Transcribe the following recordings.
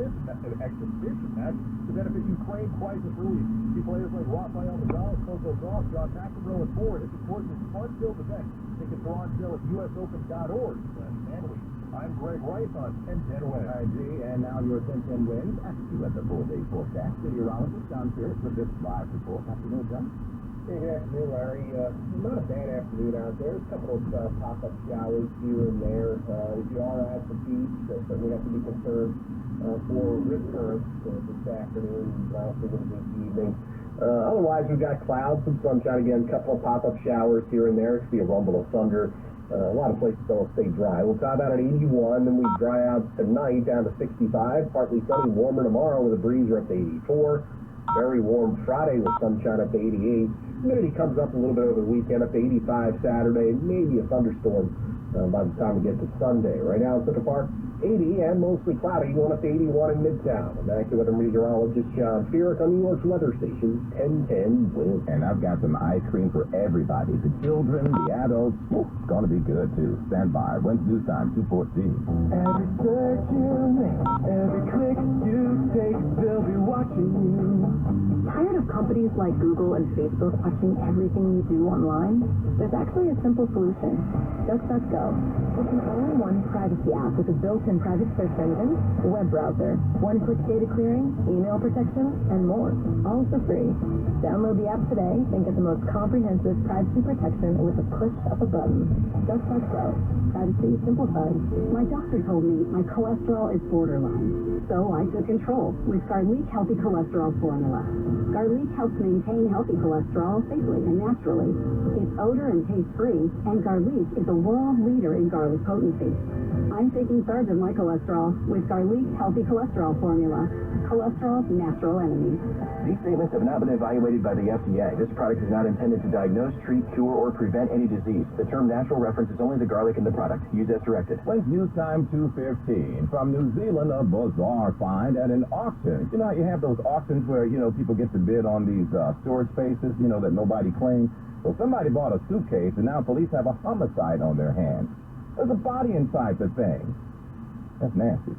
exhibition match to benefit Ukraine crisis relief. See players like Rafael Nadal, Coco Gauff, John McEnroe, and more. This, of course, is a fun-filled event. Tickets are on sale at usopen.org/handily. I'm Greg Rice on 1010 Wins. Hi, G, and now your 1010 Wins. After you at the full-day forecast, meteorologist John Pierce with this live report. Afternoon, John. Hey, good afternoon, Larry. Not a bad afternoon out there. A couple of pop-up showers here and there. If you are at the beach, certainly have to be concerned for rip currents this afternoon and also into this evening. Otherwise, we've got clouds, some sunshine again, a couple of pop-up showers here and there. It could be a rumble of thunder. A lot of places don't stay dry. We'll top out at 81, then we dry out tonight down to 65. Partly sunny, warmer tomorrow with a breezer up to 84. Very warm Friday with sunshine up to 88. Humidity comes up a little bit over the weekend up to 85 Saturday. Maybe a thunderstorm by the time we get to Sunday. Right now in Central Park, 80 and mostly cloudy, going up to 81 in Midtown. Immaculate meteorologist John Pierce on New York's weather station, 1010 Wins. And I've got some ice cream for everybody. The children, the adults. It's going to be good, too. Stand by. When's news time? 2:14. Every search you make, every click you take, they'll be watching you. Tired of companies like Google and Facebook watching everything you do online? There's actually a simple solution. DuckDuckGo. It's an all-in-one privacy app with a built-in private search engine, web browser, one-click data clearing, email protection, and more. All for free. Download the app today and get the most comprehensive privacy protection with a push of a button. DuckDuckGo. Privacy simplified. My doctor told me my cholesterol is borderline, so I took control with Garlic Healthy Cholesterol Formula. Garlic helps maintain healthy cholesterol safely and naturally. It's odor and taste-free, and Garlic is a world leader in garlic potency. I'm taking charge of my cholesterol with Garlic Healthy Cholesterol Formula. Cholesterol's natural enemy. These statements have not been evaluated by the FDA. This product is not intended to diagnose, treat, cure, or prevent any disease. The term natural references only the garlic in the product. Use as directed. When's news time? 2:15. From New Zealand, a bizarre find at an auction. You know how you have those auctions where, people get to bid on these storage spaces, that nobody claims? Well, somebody bought a suitcase, and now police have a homicide on their hands. There's a body inside the thing. That's nasty.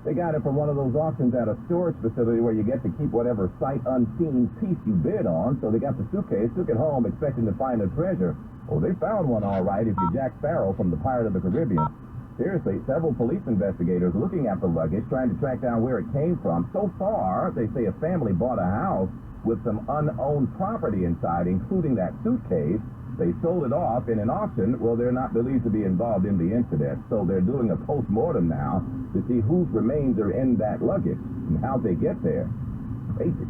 They got it from one of those auctions at a storage facility where you get to keep whatever sight unseen piece you bid on. So they got the suitcase, took it home, expecting to find a treasure. Well, they found one all right if you're Jack Sparrow from the Pirate of the Caribbean. Seriously, several police investigators looking at the luggage, trying to track down where it came from. So far, they say a family bought a house with some unowned property inside, including that suitcase. They sold it off in an auction. Well, they're not believed to be involved in the incident, so they're doing a post-mortem now to see whose remains are in that luggage and how they get there. Crazy.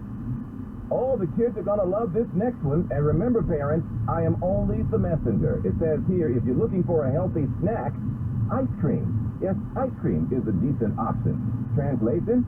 Oh, the kids are going to love this next one. And remember, parents, I am only the messenger. It says here, if you're looking for a healthy snack, ice cream. Yes, ice cream is a decent option. Translation?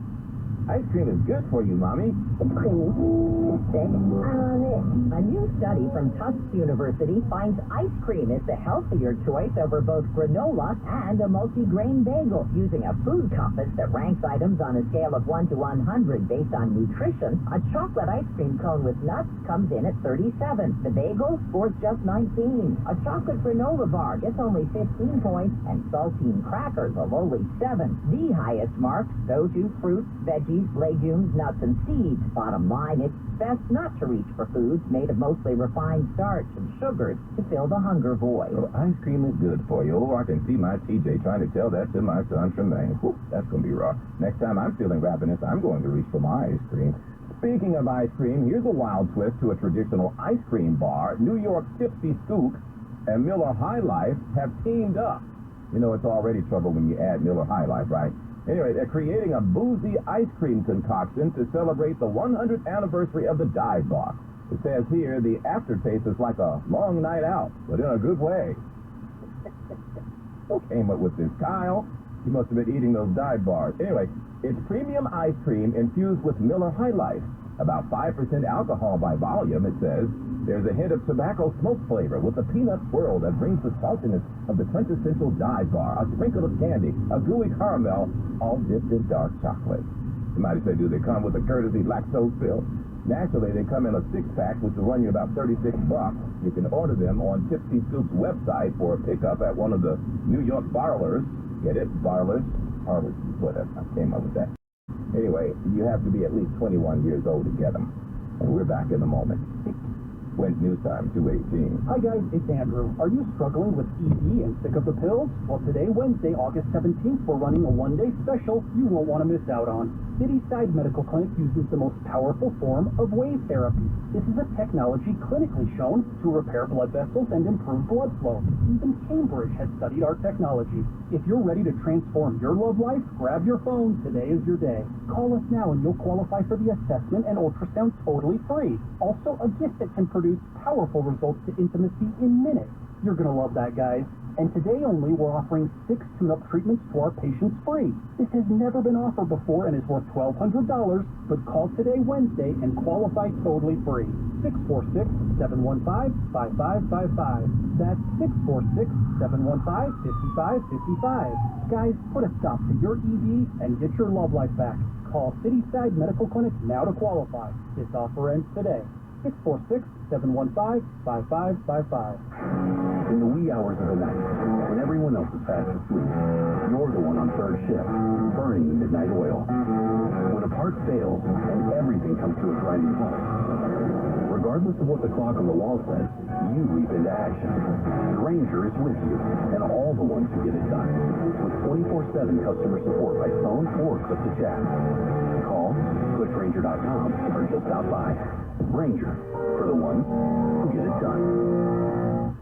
Ice cream is good for you, Mommy. It's creamy. It's thick. I love it. A new study from Tufts University finds ice cream is the healthier choice over both granola and a multi-grain bagel. Using a food compass that ranks items on a scale of 1 to 100 based on nutrition, a chocolate ice cream cone with nuts comes in at 37. The bagel scores just 19. A chocolate granola bar gets only 15 points, and saltine crackers a lowly 7. The highest marks go to fruits, veggies, legumes, nuts, and seeds. Bottom line, it's best not to reach for foods made of mostly refined starch and sugars to fill the hunger void. Well, ice cream is good for you. Oh, I can see my TJ trying to tell that to my son Tremaine. Whew, that's going to be rough. Next time I'm feeling ravenous, I'm going to reach for my ice cream. Speaking of ice cream, here's a wild twist to a traditional ice cream bar. New York Tipsy Scoop and Miller High Life have teamed up. It's already trouble when you add Miller High Life, right? Anyway, they're creating a boozy ice cream concoction to celebrate the 100th anniversary of the dive bar. It says here the aftertaste is like a long night out, but in a good way. Who came up with this? Kyle? He must have been eating those dive bars. Anyway, it's premium ice cream infused with Miller High Life. About 5% alcohol by volume, it says. There's a hint of tobacco smoke flavor with a peanut swirl that brings the saltiness of the quintessential dive bar, a sprinkle of candy, a gooey caramel, all dipped in dark chocolate. Somebody say, do they come with a courtesy lactose pill? Naturally, they come in a six-pack, which will run you about $36. You can order them on Tipsy Scoop's website for a pickup at one of the New York barlers. Get it? Barlers? Barlers, whatever. I came up with that. great. You have to be at least 21 years old to get them. And we're back in a moment. When's news time? 2:18. Hi guys, it's Andrew. Are you struggling with ED and sick of the pills? Well, today, Wednesday, August 17th, we're running a one-day special you won't want to miss out on. Cityside Medical Clinic uses the most powerful form of wave therapy. This is a technology clinically shown to repair blood vessels and improve blood flow. Even Cambridge has studied our technology. If you're ready to transform your love life, grab your phone. Today is your day. Call us now and you'll qualify for the assessment and ultrasound totally free. Also, a gift that can produce powerful results to intimacy in minutes. You're going to love that, guys. And today only, we're offering 6 tune-up treatments to our patients free. This has never been offered before and is worth $1,200, but call today, Wednesday, and qualify totally free. 646-715-5555. That's 646-715-5555. Guys, put a stop to your ED and get your love life back. Call Cityside Medical Clinic now to qualify. This offer ends today. 646-715-5555. In the wee hours of the night, when everyone else is fast asleep, you're the one on third shift, burning the midnight oil. When a part fails and everything comes to a grinding halt, regardless of what the clock on the wall says, you leap into action. Grainger is with you, and all the ones who get it done. With 24/7 customer support by phone or click to chat. Call, click Grainger.com, or just stop by. Grainger, for the ones who get it done.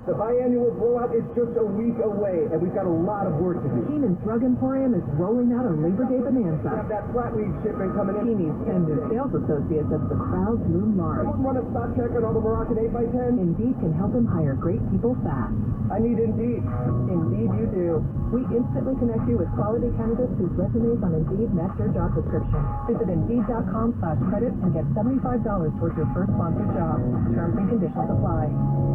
The biannual blowout is just a week away, and we've got a lot of work to do. Keenan's Drug Emporium is rolling out a Labor Day We bonanza. have that flatweed shipment coming in. Keeney's 10 new sales associates as the crowds loom large. Someone run a spot check on all the Moroccan 8x10. Indeed can help him hire great people fast. I need Indeed. Indeed you do. We instantly connect you with quality candidates whose resumes on Indeed match your job description. Visit Indeed.com/credit and get $75 towards your first sponsored job. Terms and conditions apply.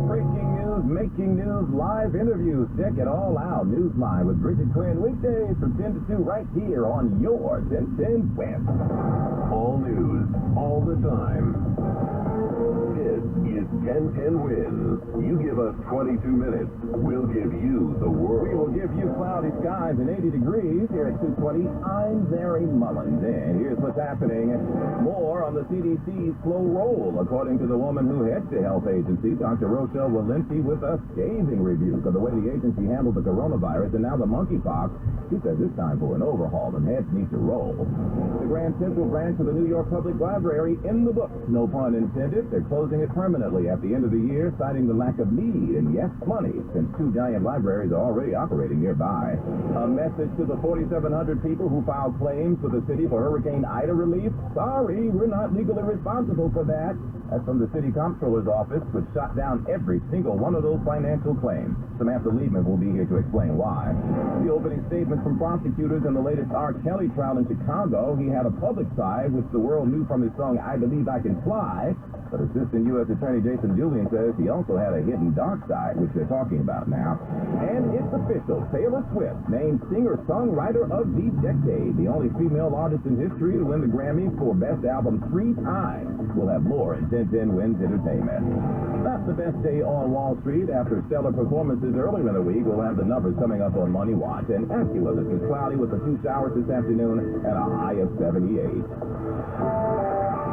Breaking news, making news, live interviews. Check it all out. Newsline with Bridget Quinn, weekdays from 10 to 2 right here on your 1010 West. All news, all the time. This is 1010 Wins. You give us 22 minutes, we'll give you the world. We will give you cloudy skies and 80 degrees here at 2:20. I'm Larry Mullins, and here's what's happening. More on the CDC's slow roll, according to the woman who heads the health agency, Dr. Rochelle Walensky, with a scathing review of the way the agency handled the coronavirus and now the monkeypox. She says it's time for an overhaul and heads need to roll. The Grand Central branch of the New York Public Library in the books, no pun intended. They're closing it permanently at the end of the year, citing the lack of need and, yes, money, since 2 giant libraries are already operating nearby. A message to the 4,700 people who filed claims for the city for Hurricane Ida relief. Sorry, we're not legally responsible for that. That's from the city comptroller's office, which shot down every single one of those financial claims. Samantha Liebman will be here to explain why. The opening statement from prosecutors in the latest R. Kelly trial in Chicago. He had a public side, which the world knew from his song I Believe I Can Fly. But Assistant U.S. Attorney Jason Julian says he also had a hidden dark side, which they're talking about now. And it's official. Taylor Swift named Singer-Songwriter of the Decade, the only female artist in history to win the Grammy for Best Album 3 times. We'll have more in 1010 Wins Entertainment. Not the best day on Wall Street. After stellar performances earlier in the week, we'll have the numbers coming up on Money Watch. And AccuWeather is cloudy with a few showers this afternoon and a high of 78.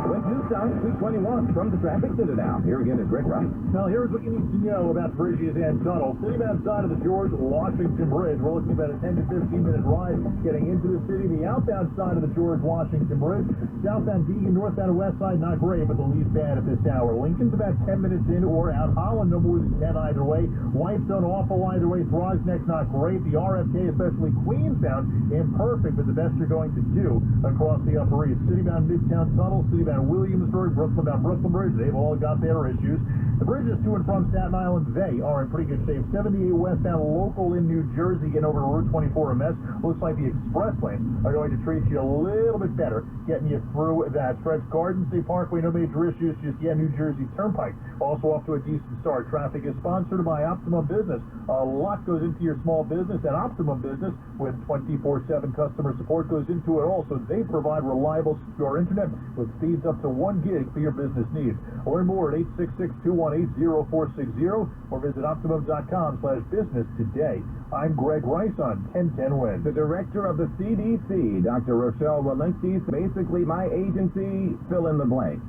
With news time, 2:21 from the traffic center now. Here again is Greg Wright. Now, here's what you need to know about bridges and tunnels. City-bound side of the George Washington Bridge. We're looking at about a 10 to 15-minute ride getting into the city. The outbound side of the George Washington Bridge. Southbound Deegan, northbound and west side, not great, but the least bad at this hour. Lincoln's about 10 minutes in or out. Holland, no more than 10 either way. Whitestone, awful either way. Throgs Neck, not great. The RFK, especially Queensbound, imperfect, but the best you're going to do across the Upper East. City-bound Midtown Tunnel, city-bound Williamsburg, Brooklyn-bound Brooklyn Bridge, they've all got their issues. The bridges to and from Staten Island, they are in pretty good shape. 78 westbound local in New Jersey, getting over to Route 24 a mess. Looks like the express lanes are going to treat you a little bit better, getting you through that stretch. Garden State Parkway, no major issues, just New Jersey Turnpike. Also off to a decent start. Traffic is sponsored by Optimum Business. A lot goes into your small business, and Optimum Business with 24/7 customer support goes into it also. They provide reliable, secure internet with speeds up to 1 gig for your business needs. Learn more at 866-215 220-0460 or visit optimum.com/business today. I'm Greg Rice on 1010 Wins. The director of the CDC, Dr. Rochelle Walensky, basically my agency, fill in the blank.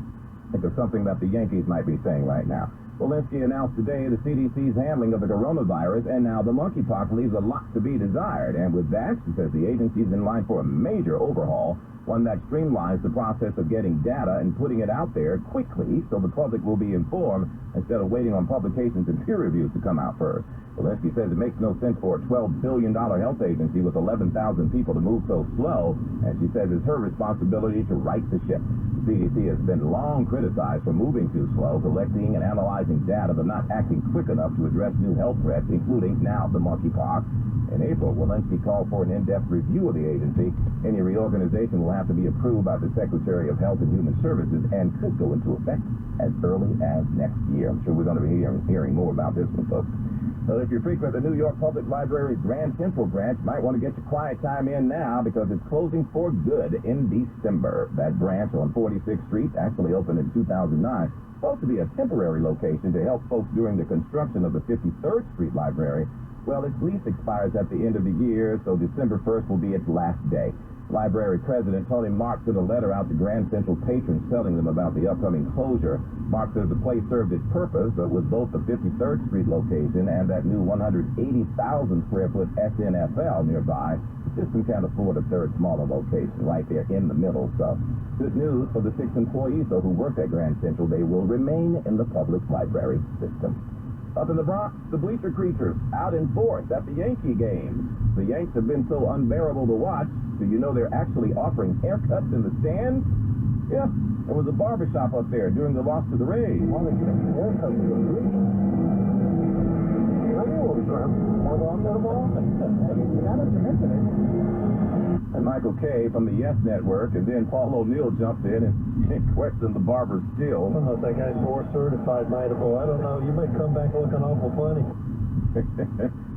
Think of something that the Yankees might be saying right now. Walensky announced today the CDC's handling of the coronavirus, and now the monkeypox leaves a lot to be desired. And with that, she says the agency's in line for a major overhaul, one that streamlines the process of getting data and putting it out there quickly so the public will be informed instead of waiting on publications and peer reviews to come out first. Walensky says it makes no sense for a $12 billion health agency with 11,000 people to move so slow, and she says it's her responsibility to right the ship. The CDC has been long criticized for moving too slow, collecting and analyzing data, but not acting quick enough to address new health threats, including now the monkeypox. In April, Walensky called for an in-depth review of the agency. Any reorganization will have to be approved by the Secretary of Health and Human Services and could go into effect as early as next year. I'm sure we're going to be hearing more about this one, folks. So if you frequent the New York Public Library's Grand Central branch, you might want to get your quiet time in now because it's closing for good in December. That branch on 46th Street actually opened in 2009. Supposed to be a temporary location to help folks during the construction of the 53rd Street Library. Well, its lease expires at the end of the year, so December 1st will be its last day. Library President Tony Mark sent a letter out to Grand Central patrons telling them about the upcoming closure. Mark says the place served its purpose, but with both the 53rd Street location and that new 180,000 square foot SNFL nearby, the system can't afford a third smaller location right there in the middle. So, good news for the 6 employees, though, who work at Grand Central. They will remain in the public library system. Up in the Bronx, the bleacher creatures out in force at the Yankee games. The Yanks have been so unbearable to watch. Do you know they're actually offering haircuts in the stands? Yeah, there was a barbershop up there during the loss to the Rays. Want to get some haircuts for the Rays? And Michael Kay from the Yes Network, and then Paul O'Neill jumped in and questioned the barber's skill. I don't know if that guy's board certified, might have. I don't know. You might come back looking awful funny.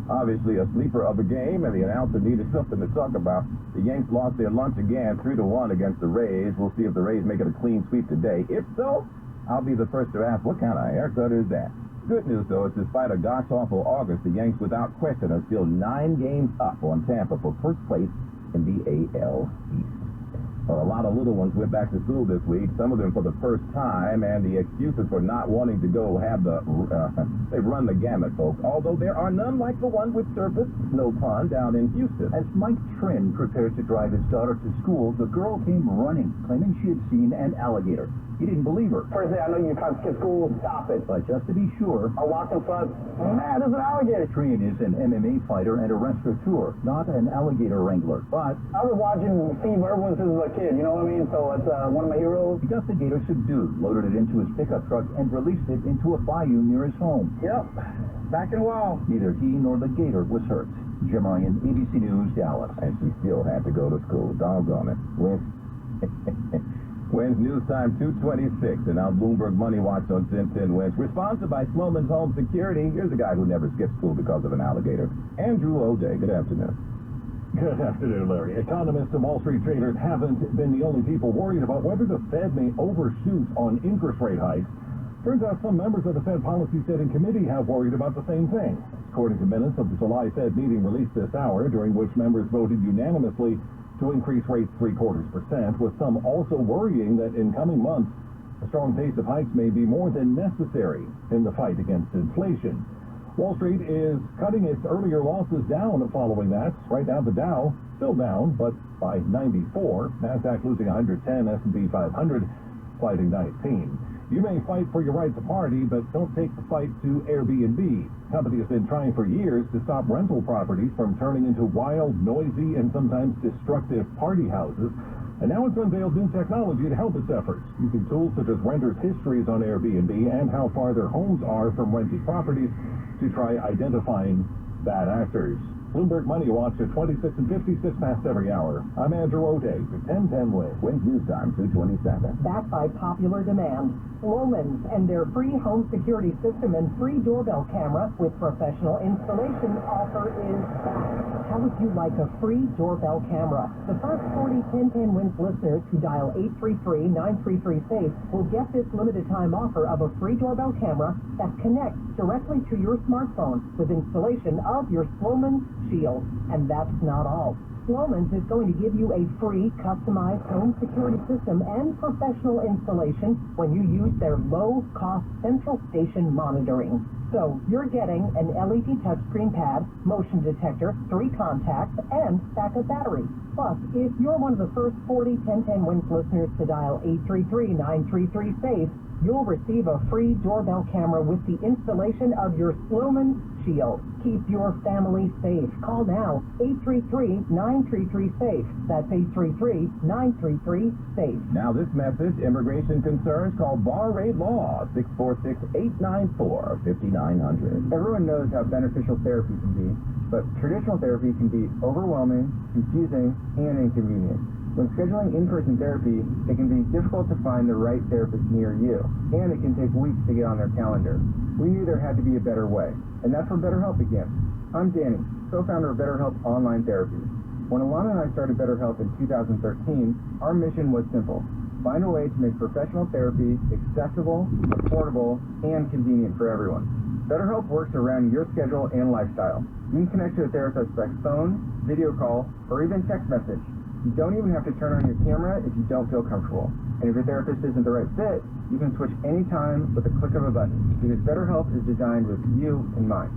Obviously a sleeper of the game, and the announcer needed something to talk about. The Yanks lost their lunch again, 3-1 against the Rays. We'll see if the Rays make it a clean sweep today. If so, I'll be the first to ask, what kind of haircut is that? Good news, though, is despite a gosh-awful August, the Yanks, without question, are still 9 games up on Tampa for first place in the AL East. Well, a lot of little ones went back to school this week, some of them for the first time, and the excuses for not wanting to go have they've run the gamut, folks, although there are none like the one which surfaced, no pun, down in Houston. As Mike Trin prepared to drive his daughter to school, the girl came running, claiming she had seen an alligator. He didn't believe her. First day, I know you're trying to skip school. Stop it. But just to be sure, I walked in front. Man, there's an alligator. Trin is an MMA fighter and a restaurateur, not an alligator wrangler. But I was watching Steve Irwin since I was a kid, you know what I mean? So it's one of my heroes. he got the gator subdued, loaded it into his pickup truck, and released it into a bayou near his home. Yep. Back in a while. Neither he nor the gator was hurt. Jim Ryan, ABC News, Dallas. And she still had to go to school. Doggone it. Wins News Time 226, and now Bloomberg Money Watch on 1010 Wins. We're sponsored by Sloman's Home Security. Here's a guy who never skipped school because of an alligator. Andrew O'Day. Good afternoon. Good afternoon, Larry. Economists and Wall Street traders haven't been the only people worried about whether the Fed may overshoot on interest rate hikes. Turns out some members of the Fed Policy Setting Committee have worried about the same thing. According to minutes of the July Fed meeting released this hour, during which members voted unanimously to increase rates 0.75%, with some also worrying that in coming months, a strong pace of hikes may be more than necessary in the fight against inflation. Wall Street is cutting its earlier losses down following that. Right now, the Dow still down, but by 94. NASDAQ losing 110, S&P 500 fighting 19. You may fight for your right to party, but don't take the fight to Airbnb. The company has been trying for years to stop rental properties from turning into wild, noisy, and sometimes destructive party houses. And now it's unveiled new technology to help its efforts, using tools such as renters' histories on Airbnb and how far their homes are from rented properties to try identifying bad actors. Bloomberg Money Watch at 26 and 56 past every hour. I'm Andrew O'Day for 1010 Win. Wins News Time, 227. Backed by popular demand, Sloman's and their free home security system and free doorbell camera with professional installation offer is back. How would you like a free doorbell camera? The first 40 1010 Wins listeners who dial 833-933-SAFE will get this limited time offer of a free doorbell camera that connects directly to your smartphone with installation of your Sloman's Shield. And that's not all. Sloman's is going to give you a free customized home security system and professional installation when you use their low-cost central station monitoring. So you're getting an LED touchscreen pad, motion detector, 3 contacts, and backup battery. Plus, if you're one of the first 40 1010 Wins listeners to dial 833-933-SAFE, you'll receive a free doorbell camera with the installation of your Sloman's Shield. Keep your family safe. Call now, 833-933-SAFE. That's 833-933-SAFE. Now this message, immigration concerns, call Bar Rate Law, 646-894-5900. Everyone knows how beneficial therapy can be, but traditional therapy can be overwhelming, confusing, and inconvenient. When scheduling in-person therapy, it can be difficult to find the right therapist near you, and it can take weeks to get on their calendar. We knew there had to be a better way, and that's where BetterHelp began. I'm Danny, co-founder of BetterHelp Online Therapy. When Alana and I started BetterHelp in 2013, our mission was simple: find a way to make professional therapy accessible, affordable, and convenient for everyone. BetterHelp works around your schedule and lifestyle. You can connect to a therapist by phone, video call, or even text message. You don't even have to turn on your camera if you don't feel comfortable. And if your therapist isn't the right fit, you can switch anytime with the click of a button, because BetterHelp is designed with you in mind.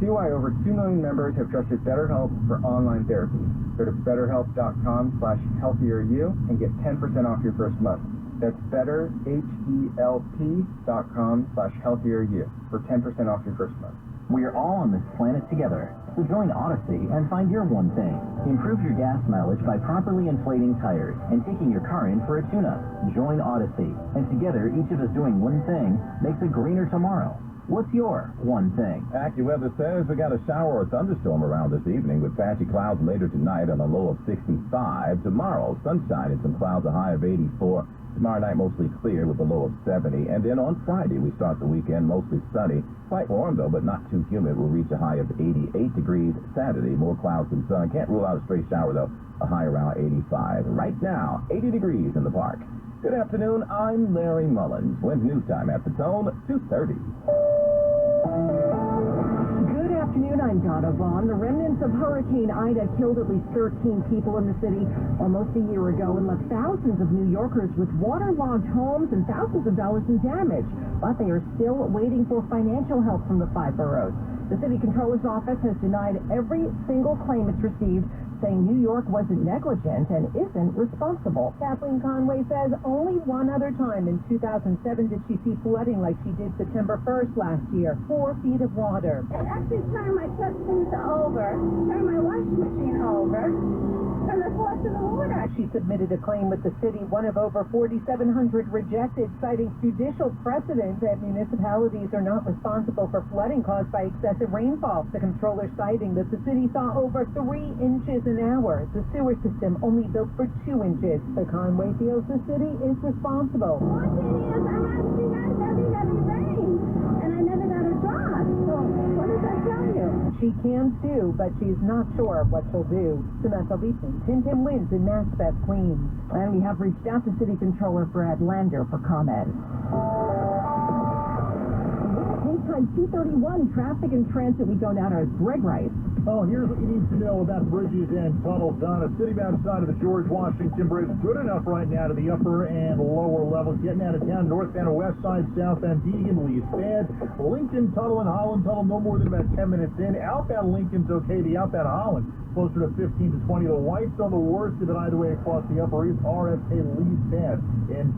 See why over 2 million members have trusted BetterHelp for online therapy. Go to betterhelp.com/healthieryou and get 10% off your first month. That's betterhelp.com/healthieryou for 10% off your first month. We are all on this planet together, so join Odyssey and find your one thing. Improve your gas mileage by properly inflating tires and taking your car in for a tune-up. Join Odyssey, and together, each of us doing one thing makes a greener tomorrow. What's your one thing? AccuWeather says we got a shower or thunderstorm around this evening with patchy clouds later tonight on a low of 65. Tomorrow, sunshine and some clouds, a high of 84. Tomorrow night, mostly clear with a low of 70. And then on Friday, we start the weekend mostly sunny. Quite warm, though, but not too humid. We'll reach a high of 88 degrees Saturday. More clouds than sun. Can't rule out a straight shower, though. A high around 85. Right now, 80 degrees in the park. Good afternoon. I'm Larry Mullins. When's news time at the Tone? 2:30. Good afternoon, I'm Donna Vaughn. The remnants of Hurricane Ida killed at least 13 people in the city almost a year ago and left thousands of New Yorkers with waterlogged homes and thousands of dollars in damage. But they are still waiting for financial help from the 5 boroughs. The city controller's office has denied every single claim it's received, saying New York wasn't negligent and isn't responsible. Kathleen Conway says only one other time in 2007 did she see flooding like she did September 1st last year. 4 feet of water. I actually turned my kitchen over, turned my washing machine over, turned the faucet in the water. She submitted a claim with the city, one of over 4,700 rejected, citing judicial precedent that municipalities are not responsible for flooding caused by excessive rainfall. The comptroller citing that the city saw over 3 inches an hour. The sewer system only built for 2 inches. The Conway feels the city is responsible. 14 years I'm asking guys heavy rain, and I never got a job. So what does that tell you? She can sue, but she's not sure what she'll do. Samantha Leeson, 1010 Wins in Maspeth, Queens. And we have reached out to City Controller Brad Lander for comment. Time 231, traffic and transit. We go now to Greg Rice. Oh, here's what you need to know about bridges and tunnels on a city-bound side of the George Washington Bridge. Good enough right now to the upper and lower levels. Getting out of town, northbound and west side, southbound Deegan, Lee's bad. Lincoln Tunnel and Holland Tunnel, no more than about 10 minutes in. Outbound Lincoln's okay. The outbound Holland, closer to 15 to 20. The whites are the worst of it either way across the upper east. RFK Lee's bad in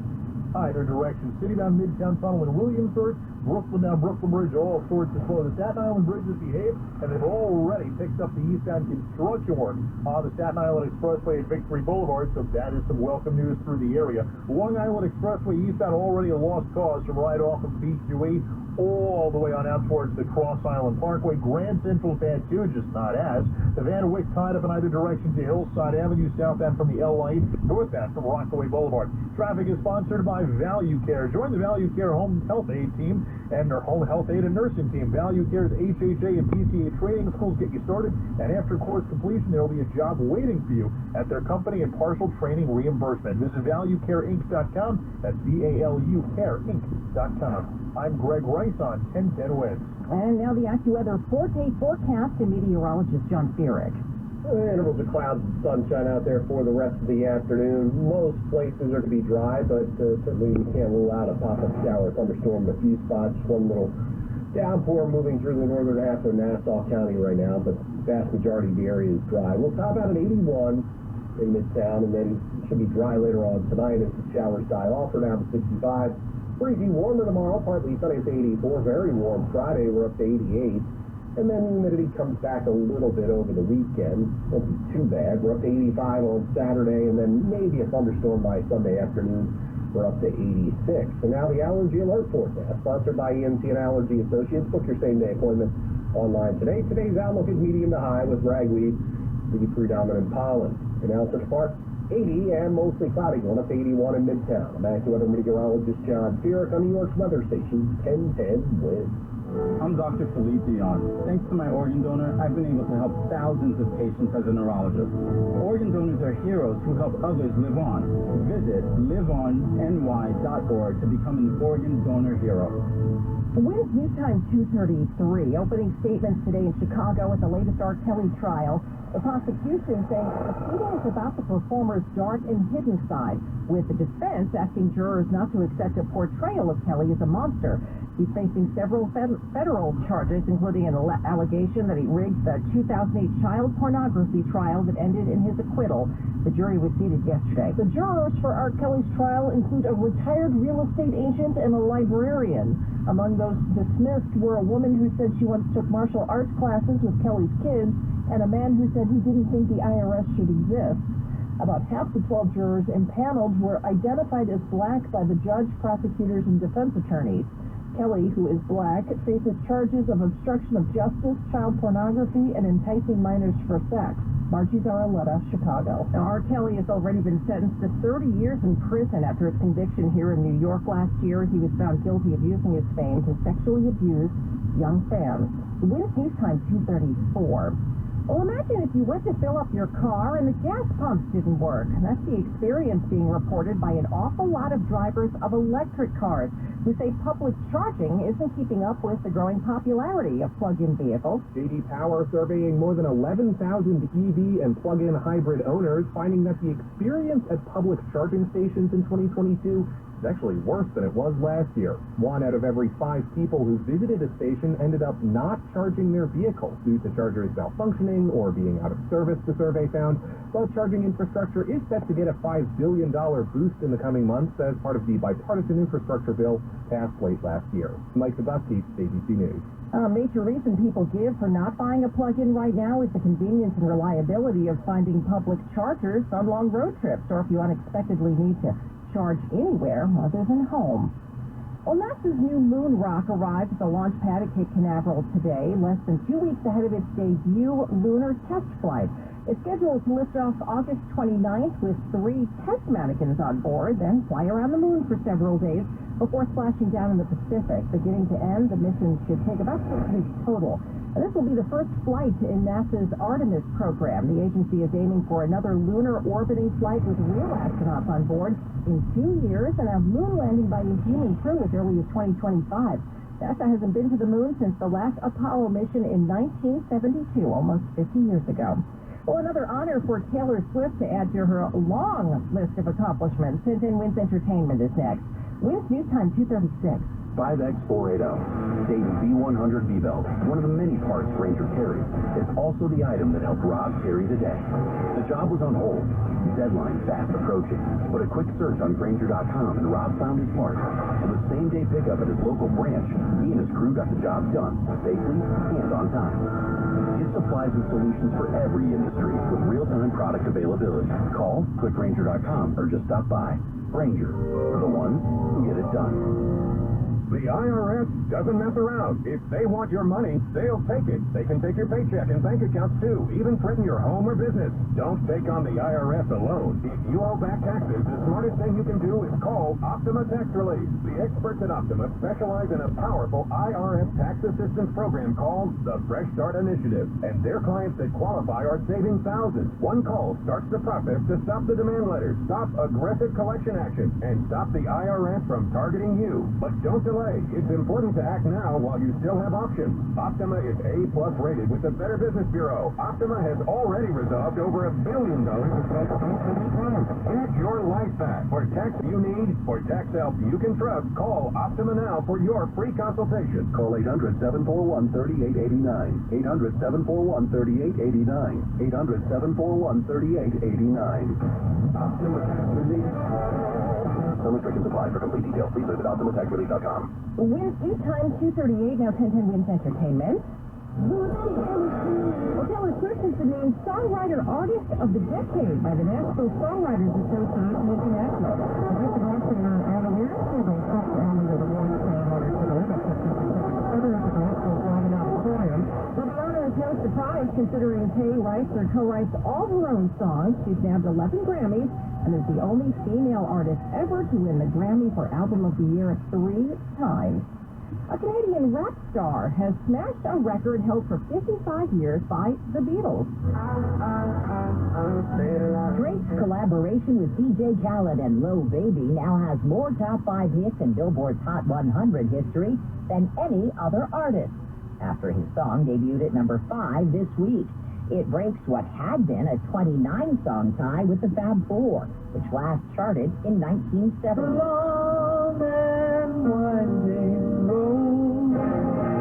either direction. City-bound Midtown Tunnel in Williamsburg, Brooklyn down Brooklyn Bridge, all sorts of slow. The Staten Island bridges behave, and they've already picked up the eastbound construction work on the Staten Island Expressway at Victory Boulevard, so that is some welcome news through the area. Long Island Expressway eastbound already a lost cause from right off of BQE. all the way on out towards the Cross Island Parkway. Grand Central's bad too, just not as. The Van Wyck tied up in either direction to Hillside Avenue, southbound from the L Line, northbound from Rockaway Boulevard. Traffic is sponsored by Value Care. Join the Value Care Home Health Aid team and their Home Health Aid and Nursing team. Value Care's HHA and PCA training schools get you started, and after course completion, there will be a job waiting for you at their company and partial training reimbursement. Visit ValueCareInc.com. That's ValueCareInc.com. I'm Greg Rice on 1010 Wins. And now the AccuWeather 4-day forecast and meteorologist John Feerick. Intervals of clouds and sunshine out there for the rest of the afternoon. Most places are to be dry, but certainly we can't rule out a pop-up shower, thunderstorm in a few spots. One little downpour moving through the northern half of Nassau County right now, but the vast majority of the area is dry. We'll top out at 81 in Midtown, and then it should be dry later on tonight as the showers die off. We're down to 65. Breezy warmer tomorrow, partly sunny at 84. Very warm Friday, we're up to 88. And then humidity comes back a little bit over the weekend. Won't be too bad. We're up to 85 on Saturday, and then maybe a thunderstorm by Sunday afternoon. We're up to 86. And now the allergy alert forecast, sponsored by ENT and Allergy Associates. Book your same-day appointment online today. Today's outlook is medium to high with ragweed, the predominant pollen. And now such parts 80 and mostly cloudy, going up to 81 in Midtown. I'm AccuWeather meteorologist John Feerick on New York's weather station 1010 Wins. I'm Dr. Philippe Dion. Thanks to my organ donor, I've been able to help thousands of patients as a neurologist. Organ donors are heroes who help others live on. Visit liveonny.org to become an organ donor hero. Wins News Time 2:33. Opening statements today in Chicago at the latest R. Kelly trial. The prosecution saying the proceeding is about the performer's dark and hidden side, with the defense asking jurors not to accept a portrayal of Kelly as a monster. He's facing several federal charges, including an allegation that he rigged the 2008 child pornography trial that ended in his acquittal. The jury was seated yesterday. The jurors for R. Kelly's trial include a retired real estate agent and a librarian. Among those dismissed were a woman who said she once took martial arts classes with Kelly's kids, and a man who said he didn't think the IRS should exist. About half the 12 jurors impaneled were identified as black by the judge, prosecutors, and defense attorneys. Kelly, who is black, faces charges of obstruction of justice, child pornography, and enticing minors for sex. Margie Zaraletta, Chicago. Now, R. Kelly has already been sentenced to 30 years in prison after his conviction here in New York last year. He was found guilty of using his fame to sexually abuse young fans. Wins News Time 2:34. Well, imagine if you went to fill up your car and the gas pumps didn't work. That's the experience being reported by an awful lot of drivers of electric cars who say public charging isn't keeping up with the growing popularity of plug-in vehicles. J.D. Power surveying more than 11,000 EV and plug-in hybrid owners, finding that the experience at public charging stations in 2022 is actually worse than it was last year. 1 out of every 5 people who visited a station ended up not charging their vehicles due to chargers malfunctioning or being out of service, the survey found. But charging infrastructure is set to get a $5 billion boost in the coming months as part of the bipartisan infrastructure bill passed late last year. Mike Zabowski, ABC News. A major reason people give for not buying a plug-in right now is the convenience and reliability of finding public chargers on long road trips, or if you unexpectedly need to charge anywhere other than home. Well, NASA's new moon rock arrived at the launch pad at Cape Canaveral today, less than 2 weeks ahead of its debut lunar test flight. It's scheduled to lift off August 29th with 3 test mannequins on board, then fly around the moon for several days before splashing down in the Pacific. Beginning to end, the mission should take about 6 weeks total. And this will be the first flight in NASA's Artemis program. The agency is aiming for another lunar orbiting flight with real astronauts on board in 2 years and a moon landing by a human crew as early as 2025. NASA hasn't been to the moon since the last Apollo mission in 1972, almost 50 years ago. Well, another honor for Taylor Swift to add to her long list of accomplishments. 1010 Wins Entertainment is next. Wins News Time 2:36. 5X480, Dayton B100 V-belt, one of the many parts Ranger carries. It's also the item that helped Rob carry the day. The job was on hold, deadline fast approaching, but a quick search on Granger.com and Rob found his part. On the same day pickup at his local branch, he and his crew got the job done, safely and on time. Get supplies and solutions for every industry with real-time product availability. Call, click Granger.com, or just stop by. Granger, for the ones who get it done. The IRS doesn't mess around. If they want your money, they'll take it. They can take your paycheck and bank accounts too, even threaten your home or business. Don't take on the IRS alone. If you owe back taxes, the smartest thing you can do is call Optima Tax Relief. The experts at Optima specialize in a powerful IRS tax assistance program called the Fresh Start Initiative, and their clients that qualify are saving thousands. One call starts the process to stop the demand letters, stop aggressive collection action, and stop the IRS from targeting you. But don't delay. It's important to act now while you still have options. Optima is A+ rated with the Better Business Bureau. Optima has already resolved over $1 billion of tax claims. Get your life back. For tax you need, for tax help you can trust, call Optima now for your free consultation. Call 800-741-3889. 800-741-3889. 800-741-3889. Optima Tax Relief. Some restrictions apply. For complete details, please visit OptimaTaxRelief.com. Winds due time 2:38, now 10:10 Winds Entertainment. Well, Taylor Swift has been named Songwriter Artist of the Decade by the National Songwriters Association International. Well, the honor is no surprise considering Tay writes or co-writes all her own songs. She's nabbed 11 Grammys and is the only female artist ever to win the Grammy for Album of the Year 3 times. A Canadian rap star has smashed a record held for 55 years by the Beatles. Drake's collaboration with DJ Khaled and Lil Baby now has more top 5 hits in Billboard's Hot 100 history than any other artist, after his song debuted at number 5 this week. It breaks what had been a 29-song tie with the Fab Four, which last charted in 1970.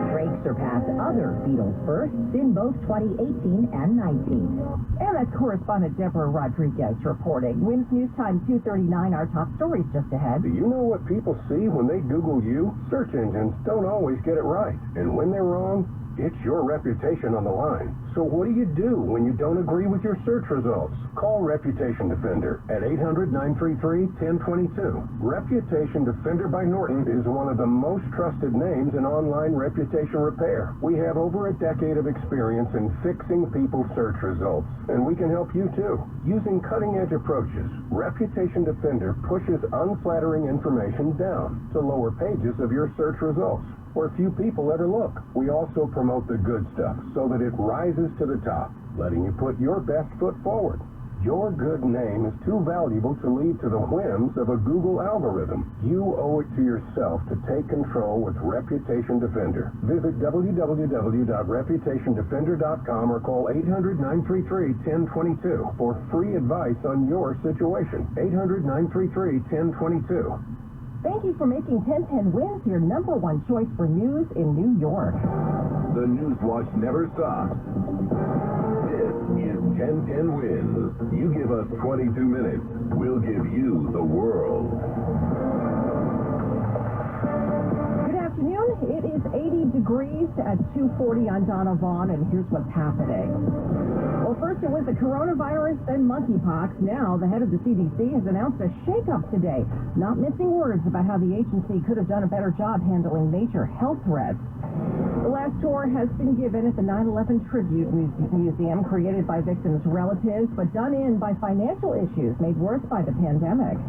Drake surpassed other Beatles firsts in both 2018 and 19. And that's correspondent Deborah Rodriguez reporting. Winds News Time 2:39, our top stories just ahead. Do you know what people see when they Google you? Search engines don't always get it right. And when they're wrong, it's your reputation on the line. So what do you do when you don't agree with your search results? Call Reputation Defender at 800-933-1022. Reputation Defender by Norton is one of the most trusted names in online reputation repair. We have over a decade of experience in fixing people's search results, and we can help you too. Using cutting-edge approaches, Reputation Defender pushes unflattering information down to lower pages of your search results, where few people ever look. We also promote the good stuff so that it rises to the top, letting you put your best foot forward. Your good name is too valuable to leave to the whims of a Google algorithm. You owe it to yourself to take control with Reputation Defender. Visit www.reputationdefender.com or call 800-933-1022 for free advice on your situation. 800-933-1022. Thank you for making 1010 Winds your number one choice for news in New York. The News Watch never stops. This is 1010 Winds. You give us 22 minutes, we'll give you the world. Good afternoon. It is 80 degrees at 2:40 on Donna Vaughn, and here's what's happening. Well, first it was the coronavirus, then monkeypox. Now the head of the CDC has announced a shakeup today, not missing words about how the agency could have done a better job handling major health threats. The last tour has been given at the 9/11 Tribute Museum, created by victims' relatives, but done in by financial issues made worse by the pandemic.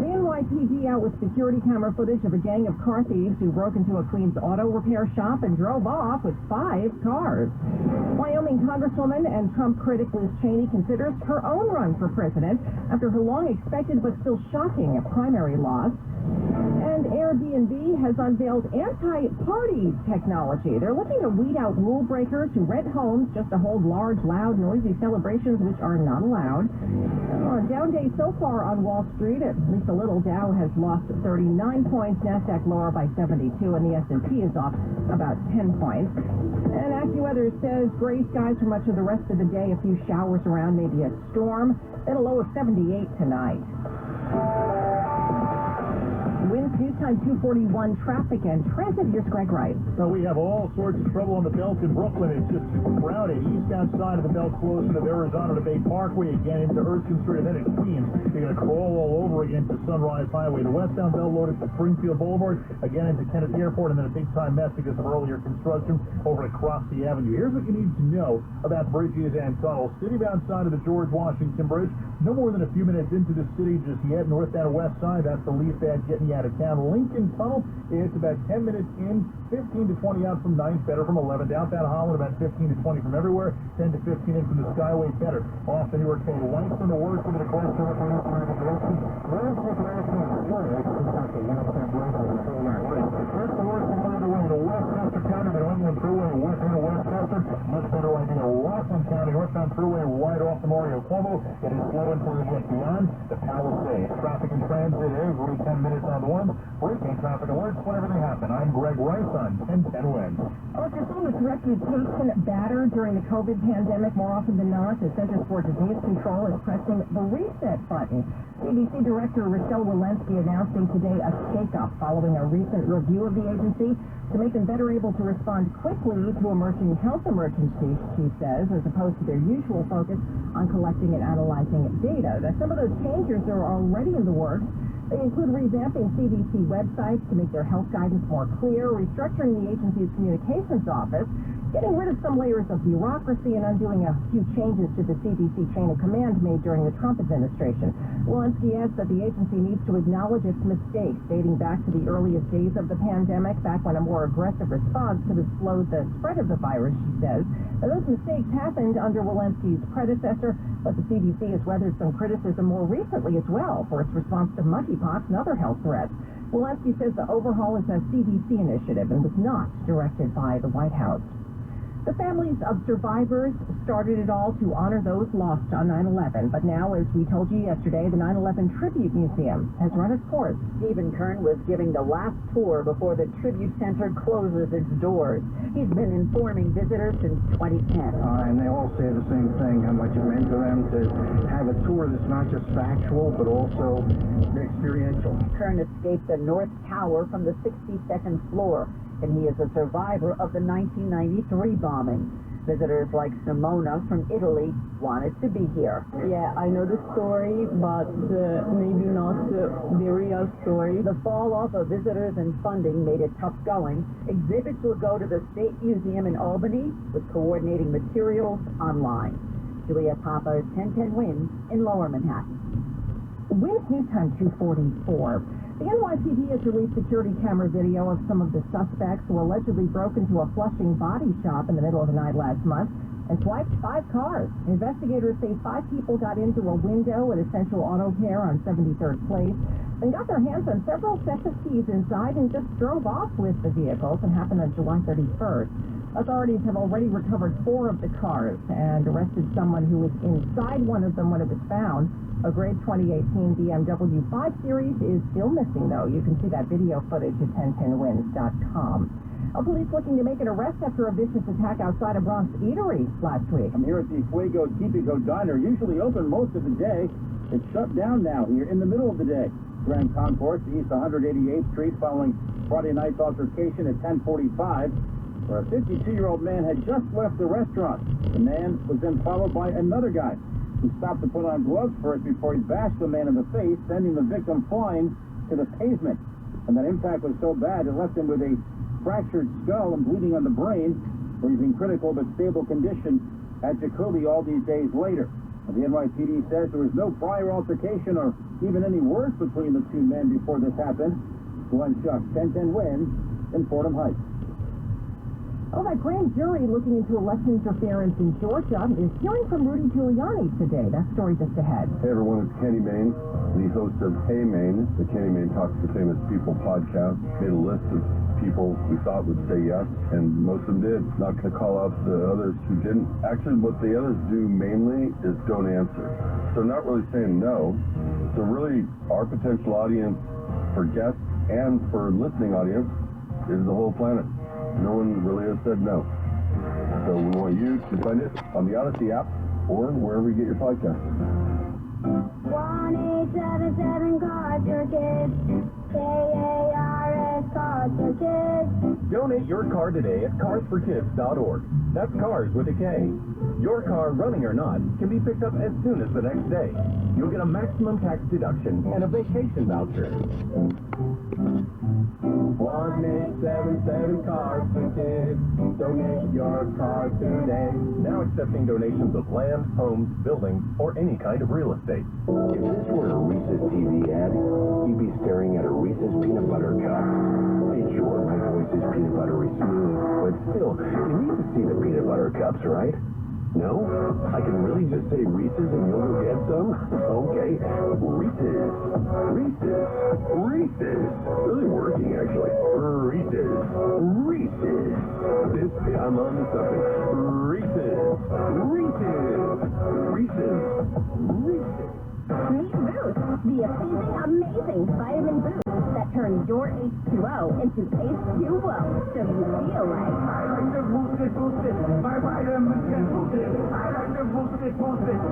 The NYPD out with security camera footage of a gang of car thieves who broke into a Queens auto repair shop and drove off with 5 cars. Wyoming Congresswoman and Trump critic Liz Cheney considers her own run for president after her long-expected but still shocking primary loss. And Airbnb has unveiled anti-party technology. They're looking to weed out rule breakers who rent homes just to hold large, loud, noisy celebrations which are not allowed. A down day so far on Wall Street, at least a little. Dow has lost 39 points, NASDAQ lower by 72, and the S&P is off about 10 points. And AccuWeather says gray skies for much of the rest of the day, a few showers around, maybe a storm, then a low of 78 tonight. Winds News Time 2:41, traffic and transit. Here's Greg Wright. So we have all sorts of trouble on the belt in Brooklyn. It's just super crowded. Eastbound side of the belt closed into Verrazano to Bay Parkway, again into Erskine Street, and then it seems they're going to crawl all over Highway into Sunrise Highway. The westbound bell loaded to Springfield Boulevard, again into Kennedy Airport, and then a big-time mess because of earlier construction over at Crossy Avenue. Here's what you need to know about bridges and tunnels. Citybound side of the George Washington Bridge, no more than a few minutes into the city, just yet northbound west side. That's the leaf bad getting you out of town. Lincoln Tunnel, it's about 10 minutes in, 15 to 20 out from 9th, better from 11th. Outbound Holland, about 15 to 20 from everywhere, 10 to 15 in from the Skyway, better. Off the Newark Bay, lights from the worst of the course. The Westchester County, the New England Freeway, west into Westchester, much better idea. Rockland County, northbound Freeway, right off the Mario Cuomo. It is slow until you get beyond the Palisades. Traffic and transit every 10 minutes on the one. Breaking traffic alerts whenever they happen. I'm Greg Rice on 1010 Wins. Well, Casinos' reputation battered during the COVID pandemic more often than not. The Centers for Disease Control is pressing the reset button. CDC Director Rochelle Walensky announcing today a shakeup following a recent review of the agency to make them better able to respond quickly to emerging health emergencies, she says, as opposed to their usual focus on collecting and analyzing data. Now, some of those changes are already in the works. They include revamping CDC websites to make their health guidance more clear, restructuring the agency's communications office, getting rid of some layers of bureaucracy, and undoing a few changes to the CDC chain of command made during the Trump administration. Walensky adds that the agency needs to acknowledge its mistakes dating back to the earliest days of the pandemic, back when a more aggressive response could have slowed the spread of the virus, she says. Now, those mistakes happened under Walensky's predecessor, but the CDC has weathered some criticism more recently as well for its response to monkeypox and other health threats. Walensky says the overhaul is a CDC initiative and was not directed by the White House. The families of survivors started it all to honor those lost on 9/11, but now, as we told you yesterday, the 9/11 Tribute Museum has run its course. Stephen Kern was giving the last tour before the Tribute Center closes its doors. He's been informing visitors since 2010. And they all say the same thing, how much it meant to them to have a tour that's not just factual, but also experiential. Kern escaped the North Tower from the 62nd floor, and he is a survivor of the 1993 bombing. Visitors like Simona from Italy wanted to be here. Yeah, I know the story, but maybe not the real story. The fall off of visitors and funding made it tough going. Exhibits will go to the State Museum in Albany, with coordinating materials online. Julia Papa, 1010 Wins in Lower Manhattan. Wins News Time 244. The NYPD has released security camera video of some of the suspects who allegedly broke into a Flushing body shop in the middle of the night last month and swiped 5 cars. Investigators say 5 people got into a window at Essential Auto Care on 73rd Place, then got their hands on several sets of keys inside and just drove off with the vehicles, and happened on July 31st. Authorities have already recovered 4 of the cars and arrested someone who was inside one of them when it was found. A gray 2018 BMW 5 Series is still missing, though. You can see that video footage at 1010wins.com. Police looking to make an arrest after a vicious attack outside a Bronx eatery last week. I'm here at the Fuego Típico Diner, usually open most of the day. It's shut down now here in the middle of the day. Grand Concourse, East 188th Street, following Friday night's altercation at 10:45, where a 52-year-old man had just left the restaurant. The man was then followed by another guy who stopped to put on gloves first before he bashed the man in the face, sending the victim flying to the pavement. And that impact was so bad it left him with a fractured skull and bleeding on the brain, where he's in critical but stable condition at Jacoby all these days later. And the NYPD says there was no prior altercation or even any words between the two men before this happened. Glenn Schuck, 1010 Wins in Fordham Heights. Oh, that grand jury looking into election interference in Georgia is hearing from Rudy Giuliani today. That story just ahead. Hey everyone, it's Kenny Mayne, the host of Hey Maine, the Kenny Mayne Talks to Famous People podcast. Made a list of people we thought would say yes, and most of them did. Not going to call out the others who didn't. Actually, what the others do mainly is don't answer. So not really saying no. So really, our potential audience for guests and for listening audience is the whole planet. No one really has said no. So we want you to find it on the Odyssey app or wherever you get your podcast. 1-877-CARS-YOUR-KIDS. KARS, Cards Your Kids. Donate Donate your car today at carsforkids.org. That's cars with a K. Your car, running or not, can be picked up as soon as the next day. You'll get a maximum tax deduction and a vacation voucher. 1877 Cars for Kids. Donate your car today. Now accepting donations of land, homes, buildings, or any kind of real estate. If this were a Reese's TV ad, you'd be staring at a Reese's peanut butter cup. And sure, my voice is peanut buttery smooth, but still, you need to see the peanut butter cups, right? No? I can really just say Reese's and you'll go get some? Okay. Reese's. Reese's. Reese's. Really working, actually. Reese's. Reese's. I'm on to something. Reese's. Reese's. Reese's. Reese's. Meet Boost, the amazing, amazing vitamin boost that turns your H2O into H2O, so you feel like. I like to boost it, my vitamins can boost it. I like to boost it,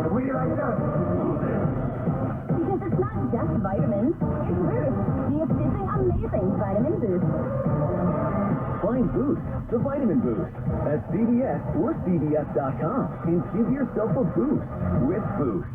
we like to boost it. Because it's not just vitamins, it's Boost, the amazing, amazing vitamin boost. Find Boost, the vitamin boost, at CVS or CVS.com, and give yourself a boost with Boost.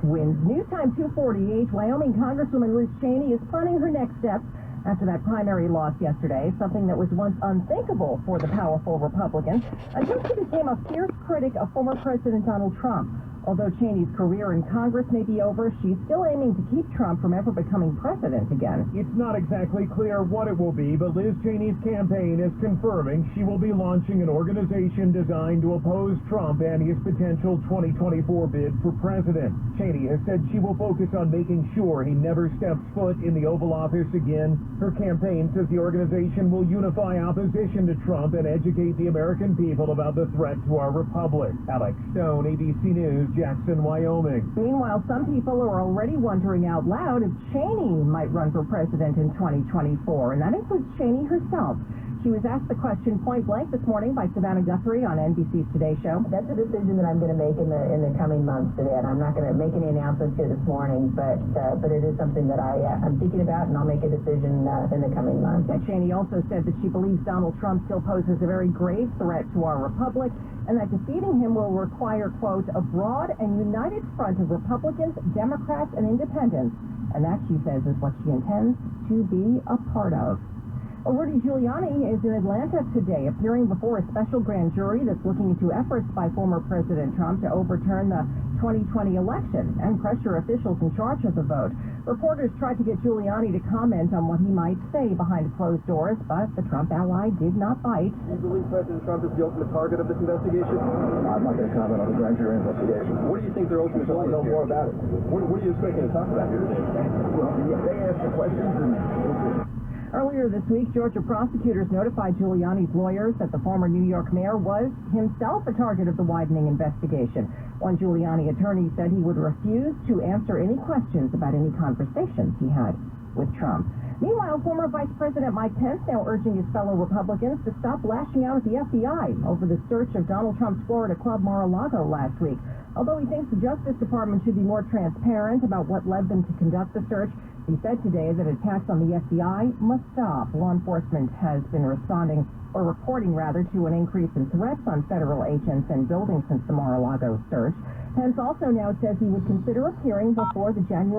Wins News Time 248. Wyoming Congresswoman Liz Cheney is planning her next steps after that primary loss yesterday, something that was once unthinkable for the powerful Republican, until she became a fierce critic of former President Donald Trump. Although Cheney's career in Congress may be over, she's still aiming to keep Trump from ever becoming president again. It's not exactly clear what it will be, but Liz Cheney's campaign is confirming she will be launching an organization designed to oppose Trump and his potential 2024 bid for president. Cheney has said she will focus on making sure he never steps foot in the Oval Office again. Her campaign says the organization will unify opposition to Trump and educate the American people about the threat to our republic. Alex Stone, ABC News, Jackson, Wyoming. Meanwhile, some people are already wondering out loud if Cheney might run for president in 2024, and that includes Cheney herself. She was asked the question point blank this morning by Savannah Guthrie on NBC's Today Show. That's a decision that I'm going to make in the coming months, Savannah. I'm not going to make any announcements here this morning, but it is something that I'm thinking about, and I'll make a decision in the coming months. Cheney also said that she believes Donald Trump still poses a very grave threat to our republic, and that defeating him will require, quote, a broad and united front of Republicans, Democrats, and independents. And that, she says, is what she intends to be a part of. Rudy Giuliani is in Atlanta today, appearing before a special grand jury that's looking into efforts by former President Trump to overturn the 2020 election and pressure officials in charge of the vote. Reporters tried to get Giuliani to comment on what he might say behind closed doors, but the Trump ally did not bite. Do you believe President Trump is the ultimate target of this investigation? I'm not going to comment on the grand jury investigation. What do you think their ultimate goal is? I know more about it. What are you expecting to talk about here today? Well, they ask the questions and we'll see. Earlier this week, Georgia prosecutors notified Giuliani's lawyers that the former New York mayor was himself a target of the widening investigation. One Giuliani attorney said he would refuse to answer any questions about any conversations he had with Trump. Meanwhile, former Vice President Mike Pence now urging his fellow Republicans to stop lashing out at the FBI over the search of Donald Trump's Florida club Mar-a-Lago last week. Although he thinks the Justice Department should be more transparent about what led them to conduct the search, he said today that attacks on the FBI must stop. Law enforcement has been reporting to an increase in threats on federal agents and buildings since the Mar-a-Lago search. Pence also now says he would consider appearing before the January